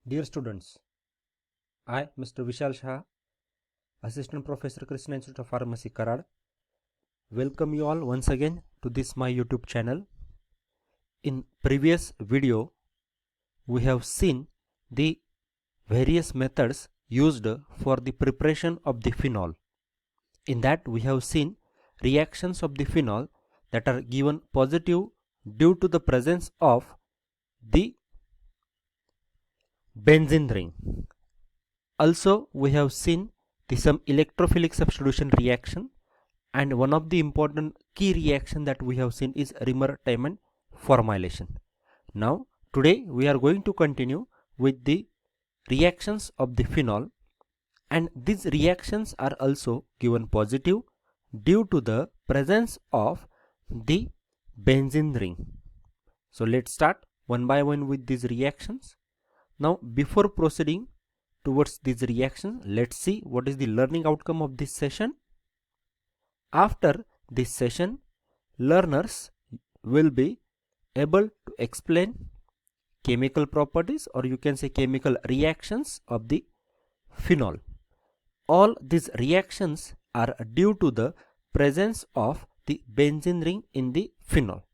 Dear students, I, Mr. Vishal Shah, Assistant Professor, Krishna Institute of Pharmacy, Karad, welcome you all once again to this my YouTube channel. In previous video, we have seen the various methods used for the preparation of the phenol. In that, we have seen reactions of the phenol that are given positive due to the presence of the benzene ring. Also, we have seen some electrophilic substitution reaction, and one of the important key reaction that we have seen is Rimmer-Tiemann formylation. Now, today we are going to continue with the reactions of the phenol, and these reactions are also given positive due to the presence of the benzene ring. So let's start one by one with these reactions. Now, before proceeding towards these reactions, let's see what is the learning outcome of this session. After this session, learners will be able to explain chemical properties, or you can say chemical reactions of the phenol. All these reactions are due to the presence of the benzene ring in the phenol,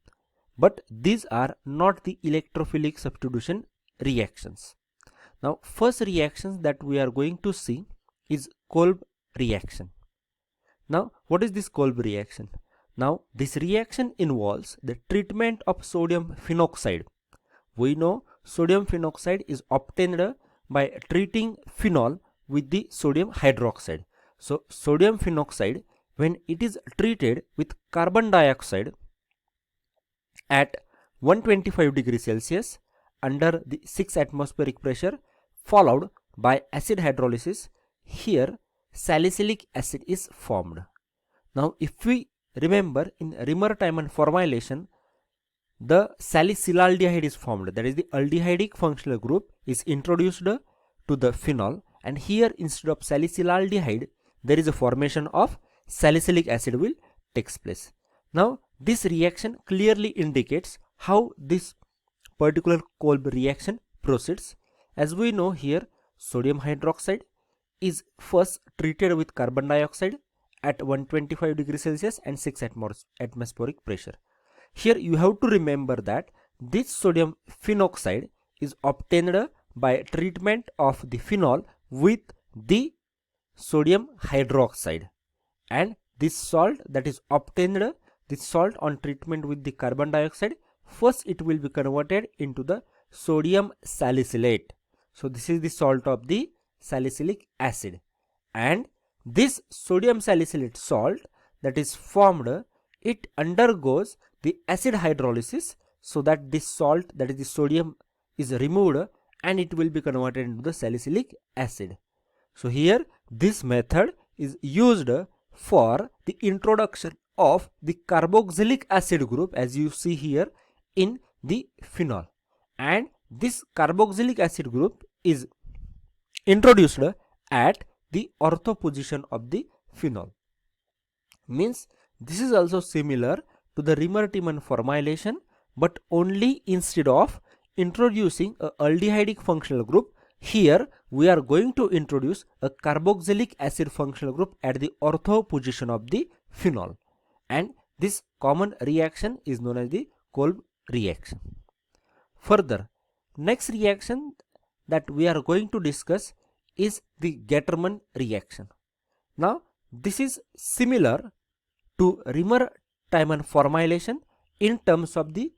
but these are not the electrophilic substitution reactions. Now, first reactions that we are going to see is Kolb reaction. Now, what is this Kolb reaction? Now, this reaction involves the treatment of sodium phenoxide. We know sodium phenoxide is obtained by treating phenol with the sodium hydroxide. So, sodium phenoxide, when it is treated with carbon dioxide at 125 degrees Celsius under the 6 atmospheric pressure, followed by acid hydrolysis, here salicylic acid is formed. Now, if we remember, in Rimmer-Tiemann formylation, the salicylaldehyde is formed, that is the aldehydic functional group is introduced to the phenol, and here instead of salicylaldehyde there is a formation of salicylic acid will takes place. Now, this reaction clearly indicates how this particular Kolb reaction proceeds. As we know, here sodium hydroxide is first treated with carbon dioxide at 125 degrees Celsius and 6 atmospheric pressure. Here you have to remember that this sodium phenoxide is obtained by treatment of the phenol with the sodium hydroxide, and this salt that is obtained, this salt on treatment with the carbon dioxide, first it will be converted into the sodium salicylate. So this is the salt of the salicylic acid, and this sodium salicylate salt that is formed, it undergoes the acid hydrolysis, so that this salt, that is the sodium, is removed and it will be converted into the salicylic acid. So here this method is used for the introduction of the carboxylic acid group, as you see here in the phenol, and this carboxylic acid group is introduced at the ortho position of the phenol. Means this is also similar to the Rimmer-Tiemann formylation, but only instead of introducing a aldehydic functional group, here we are going to introduce a carboxylic acid functional group at the ortho position of the phenol, and this common reaction is known as the Kolb reaction. Further, next reaction that we are going to discuss is the Gattermann reaction. Now, this is similar to Rimmer-Tiemann formylation in terms of the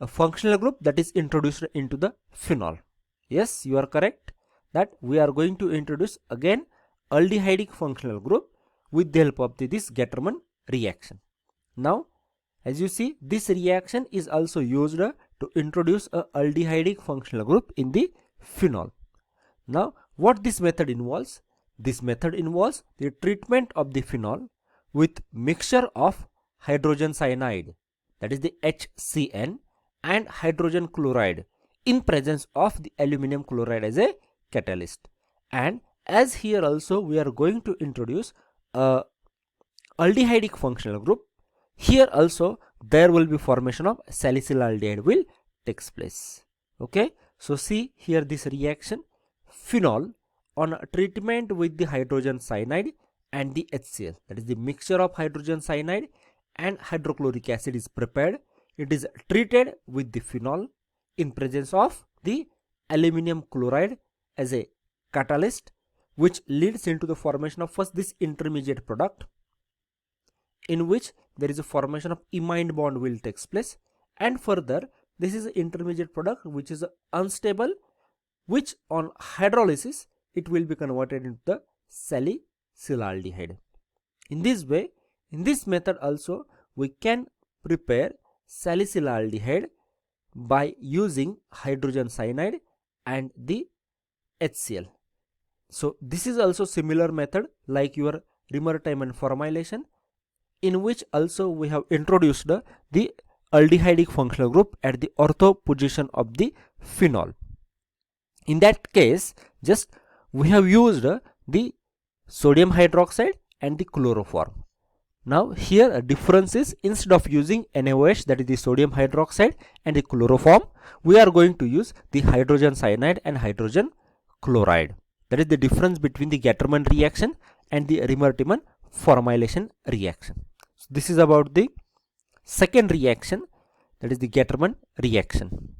functional group that is introduced into the phenol. Yes, you are correct that we are going to introduce again aldehydic functional group with the help of this Gattermann reaction. Now, as you see, this reaction is also used to introduce a aldehydic functional group in the phenol. Now, what this method involves? This method involves the treatment of the phenol with mixture of hydrogen cyanide, that is the HCN, and hydrogen chloride in presence of the aluminum chloride as a catalyst. And as here also we are going to introduce a aldehydic functional group, here also there will be formation of salicylaldehyde will takes place. Okay, so see here this reaction, phenol on treatment with the hydrogen cyanide and the HCl, that is the mixture of hydrogen cyanide and hydrochloric acid is prepared. It is treated with the phenol in presence of the aluminum chloride as a catalyst, which leads into the formation of first this intermediate product, in which there is a formation of imine bond will takes place, and further this is an intermediate product which is unstable, which on hydrolysis it will be converted into the salicylaldehyde. In this way, in this method also we can prepare salicylaldehyde by using hydrogen cyanide and the HCl. So this is also similar method like your Rimmer-Tiemann formylation, in which also we have introduced the aldehydic functional group at the ortho position of the phenol. In that case, just we have used the sodium hydroxide and the chloroform. Now here a difference is, instead of using NaOH, that is the sodium hydroxide, and the chloroform, we are going to use the hydrogen cyanide and hydrogen chloride. That is the difference between the Gattermann reaction and the Rimmer-Tiemann formylation reaction. So this is about the second reaction, that is the Gattermann reaction.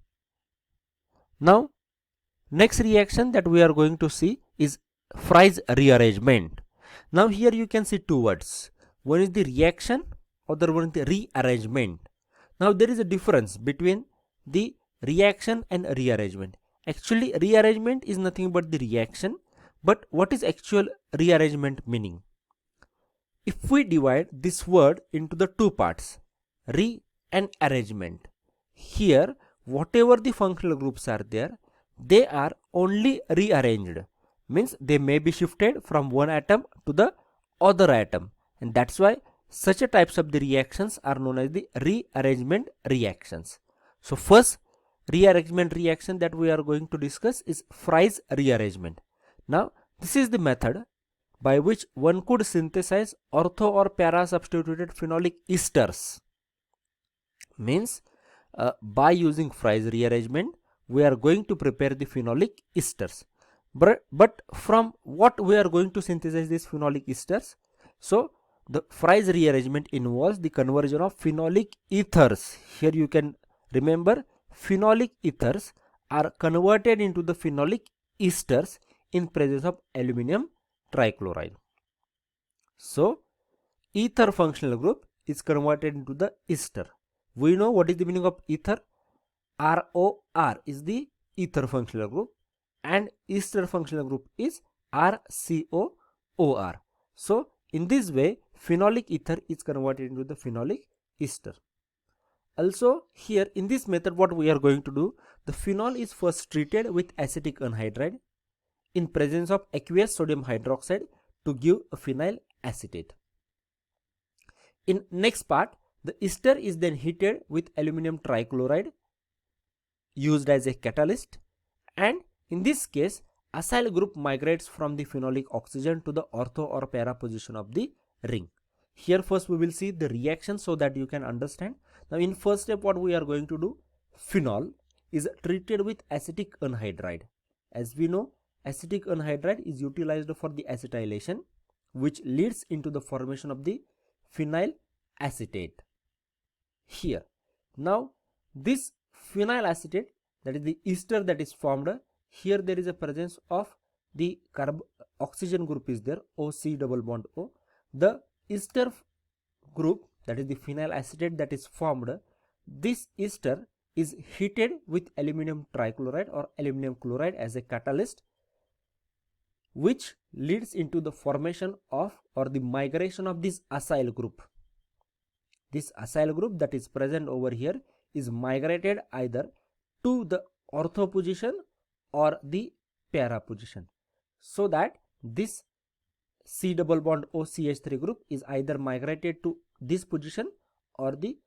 Now next reaction that we are going to see is Fries rearrangement. Now here you can see two words. One is the reaction, other one is the rearrangement. Now there is a difference between the reaction and rearrangement. Actually rearrangement is nothing but the reaction, but what is actual rearrangement meaning? If we divide this word into the two parts, re and arrangement, here whatever the functional groups are there, they are only rearranged, means they may be shifted from one atom to the other atom, and that's why such a types of the reactions are known as the rearrangement reactions. So first rearrangement reaction that we are going to discuss is Fries rearrangement. Now this is the method by which one could synthesize ortho or para substituted phenolic esters. Means by using Fries rearrangement we are going to prepare the phenolic esters. But from what we are going to synthesize these phenolic esters? So the Fries rearrangement involves the conversion of phenolic ethers. Here you can remember, phenolic ethers are converted into the phenolic esters in presence of aluminum trichloride. So ether functional group is converted into the ester. We know what is the meaning of ether. ROR is the ether functional group and ester functional group is RCOOR. So in this way phenolic ether is converted into the phenolic ester. Also here in this method what we are going to do, the phenol is first treated with acetic anhydride in presence of aqueous sodium hydroxide to give a phenyl acetate. In next part, the ester is then heated with aluminum trichloride used as a catalyst, and in this case acyl group migrates from the phenolic oxygen to the ortho or para position of the ring. Here first we will see the reaction so that you can understand. Now in first step what we are going to do, phenol is treated with acetic anhydride. As we know, acetic anhydride is utilized for the acetylation, which leads into the formation of the phenyl acetate. Here now this phenyl acetate, that is the ester that is formed, here there is a presence of the oxygen group is there, OC double bond O. The ester group, that is the phenyl acetate that is formed, this ester is heated with aluminum trichloride or aluminum chloride as a catalyst, which leads into the formation of or the migration of this acyl group. This acyl group that is present over here is migrated either to the ortho position or the para position, so that this C double bond OCH3 group is either migrated to this position or the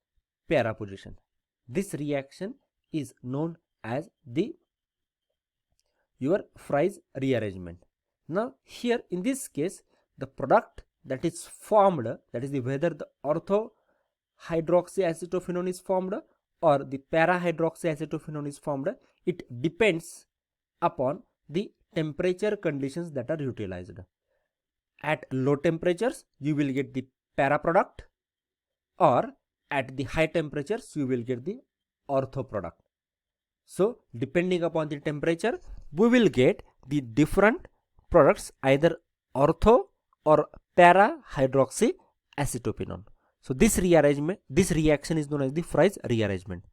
para position. This reaction is known as the your Fries rearrangement. Now here in this case the product that is formed, that is the whether the ortho hydroxyacetophenone is formed or the para hydroxyacetophenone is formed, it depends upon the temperature conditions that are utilized. At low temperatures, you will get the para product, or at the high temperatures, you will get the ortho product. So depending upon the temperature, we will get the different products, either ortho or para hydroxy acetophenone. So this reaction is known as the Fries rearrangement.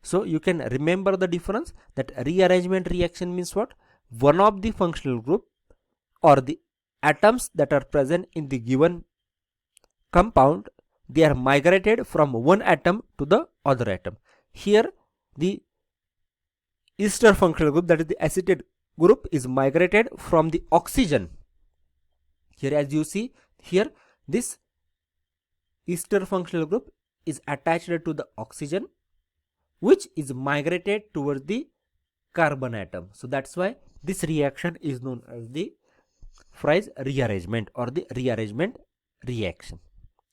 So you can remember the difference, that rearrangement reaction means what? One of the functional group or the atoms that are present in the given compound, they are migrated from one atom to the other atom. Here the ester functional group, that is the acetate group, is migrated from the oxygen. Here as you see here, this ester functional group is attached to the oxygen, which is migrated towards the carbon atom. So that's why this reaction is known as the Fries rearrangement or the rearrangement reaction.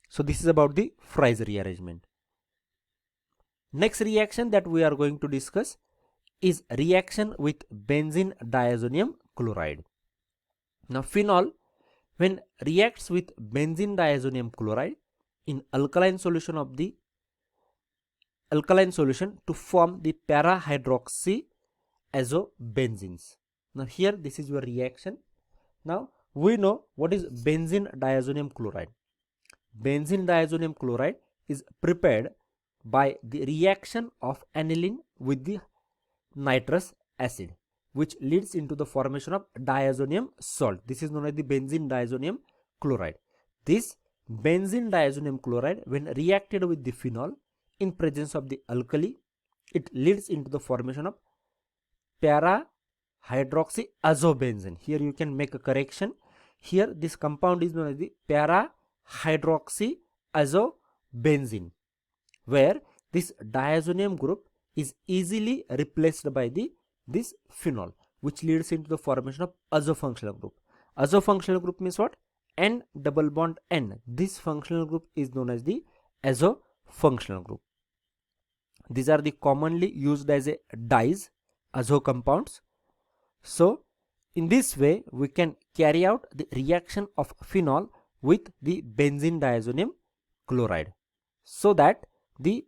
So this is about the Fries rearrangement. Next reaction that we are going to discuss is reaction with benzene diazonium chloride. Now phenol, when reacts with benzene diazonium chloride in alkaline solution to form the para hydroxy azobenzenes. Now here this is your reaction. Now we know what is benzene diazonium chloride. Benzene diazonium chloride is prepared by the reaction of aniline with the nitrous acid, which leads into the formation of diazonium salt. This is known as the benzene diazonium chloride. This benzene diazonium chloride, when reacted with the phenol in presence of the alkali, it leads into the formation of para hydroxy azobenzene. Here you can make a correction. Here this compound is known as the para hydroxy azobenzene, where this diazonium group is easily replaced by this phenol, which leads into the formation of azo functional group. Azo functional group means what? N double bond N. This functional group is known as the azo functional group. These are the commonly used as a dyes, azo compounds. So in this way we can carry out the reaction of phenol with the benzene diazonium chloride, so that the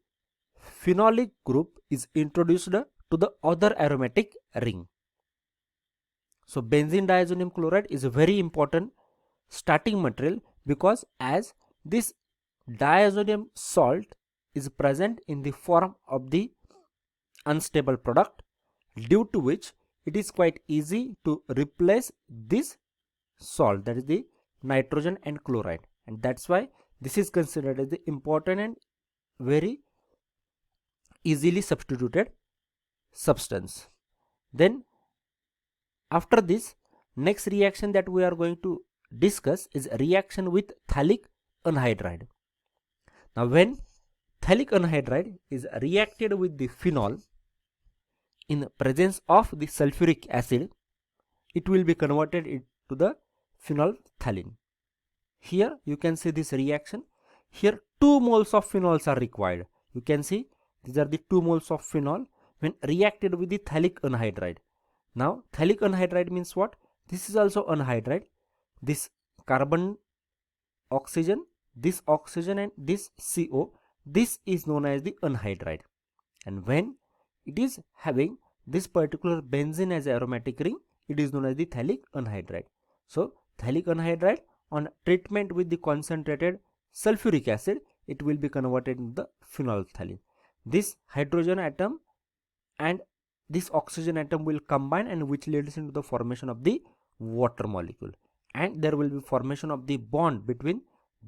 phenolic group is introduced to the other aromatic ring. So benzene diazonium chloride is a very important starting material, because as this diazonium salt is present in the form of the unstable product, due to which it is quite easy to replace this salt, that is the nitrogen and chloride, and that's why this is considered as the important and very easily substituted substance. Then after this, next reaction that we are going to discuss is reaction with phthalic anhydride. Now when phthalic anhydride is reacted with the phenol in presence of the sulfuric acid, it will be converted into the phenolphthalein. Here you can see this reaction. Here 2 moles of phenols are required. You can see these are the 2 moles of phenol when reacted with the phthalic anhydride. Now phthalic anhydride means what? This is also anhydride. This carbon, oxygen, this oxygen and this CO, this is known as the anhydride. And when it is having this particular benzene as aromatic ring, it is known as the phthalic anhydride. So phthalic anhydride, on treatment with the concentrated sulfuric acid, it will be converted into the phenolphthalein. This hydrogen atom and this oxygen atom will combine, and which leads into the formation of the water molecule, and there will be formation of the bond between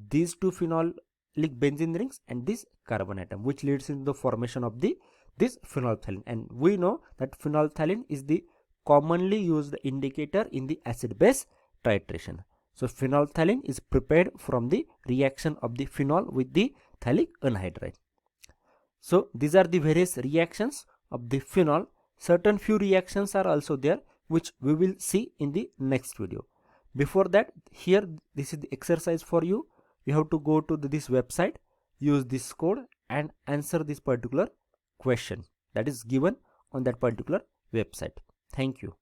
these 2 phenolic benzene rings and this carbon atom, which leads into the formation of this phenolphthalein. And we know that phenolphthalein is the commonly used indicator in the acid base titration. So phenolphthalein is prepared from the reaction of the phenol with the phthalic anhydride. So these are the various reactions of the phenol. Certain few reactions are also there, which we will see in the next video. Before that, here this is the exercise for you. You have to go to this website, use this code and answer this particular question that is given on that particular website. Thank you.